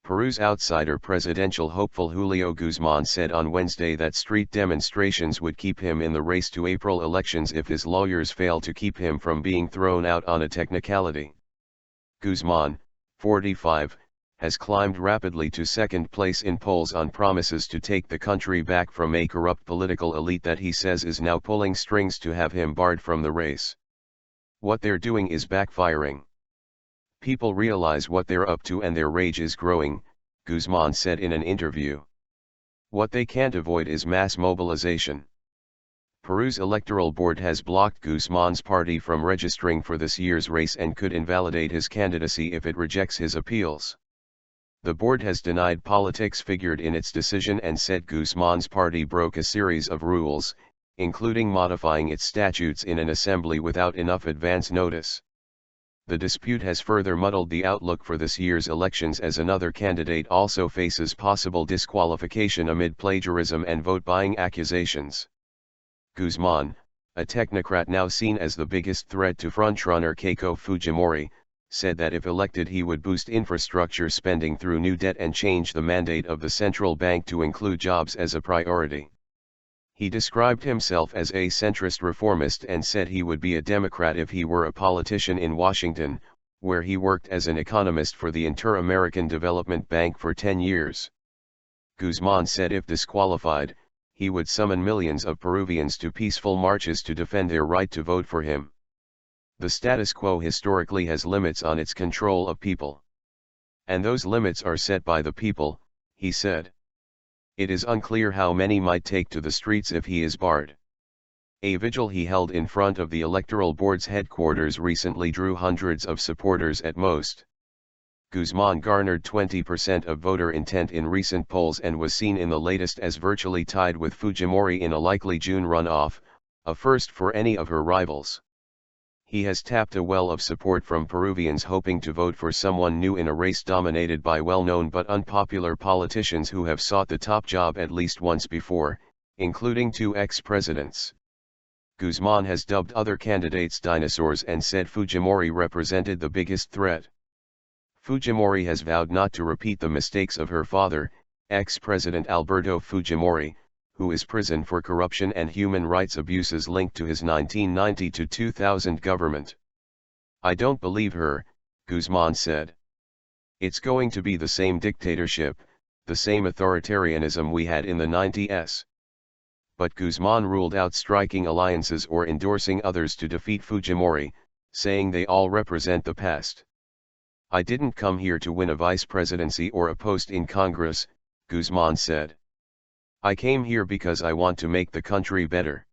Peru's outsider presidential hopeful Julio Guzman said on Wednesday that street demonstrations would keep him in the race to April elections if his lawyers fail to keep him from being thrown out on a technicality. Guzman, 45, has climbed rapidly to second place in polls on promises to take the country back from a corrupt political elite that he says is now pulling strings to have him barred from the race. What they're doing is backfiring. People realize what they're up to and their rage is growing, Guzman said in an interview. What they can't avoid is mass mobilization. Peru's electoral board has blocked Guzman's party from registering for this year's race and could invalidate his candidacy if it rejects his appeals. The board has denied politics figured in its decision and said Guzman's party broke a series of rules, including modifying its statutes in an assembly without enough advance notice. The dispute has further muddled the outlook for this year's elections as another candidate also faces possible disqualification amid plagiarism and vote-buying accusations. Guzman, a technocrat now seen as the biggest threat to frontrunner Keiko Fujimori, said that if elected he would boost infrastructure spending through new debt and change the mandate of the central bank to include jobs as a priority. He described himself as a centrist reformist and said he would be a Democrat if he were a politician in Washington, where he worked as an economist for the Inter-American Development Bank for 10 years. Guzman said if disqualified, he would summon millions of Peruvians to peaceful marches to defend their right to vote for him. The status quo historically has limits on its control of people. And those limits are set by the people, he said. It is unclear how many might take to the streets if he is barred. A vigil he held in front of the Electoral Board's headquarters recently drew hundreds of supporters at most. Guzman garnered 20% of voter intent in recent polls and was seen in the latest as virtually tied with Fujimori in a likely June runoff, a first for any of her rivals. He has tapped a well of support from Peruvians hoping to vote for someone new in a race dominated by well-known but unpopular politicians who have sought the top job at least once before, including 2 ex-presidents. Guzman has dubbed other candidates dinosaurs and said Fujimori represented the biggest threat. Fujimori has vowed not to repeat the mistakes of her father, ex-president Alberto Fujimori, who is imprisoned for corruption and human rights abuses linked to his 1990 to 2000 government. I don't believe her, Guzman said. It's going to be the same dictatorship, the same authoritarianism we had in the 90s. But Guzman ruled out striking alliances or endorsing others to defeat Fujimori, saying they all represent the past. I didn't come here to win a vice presidency or a post in Congress, Guzman said. I came here because I want to make the country better.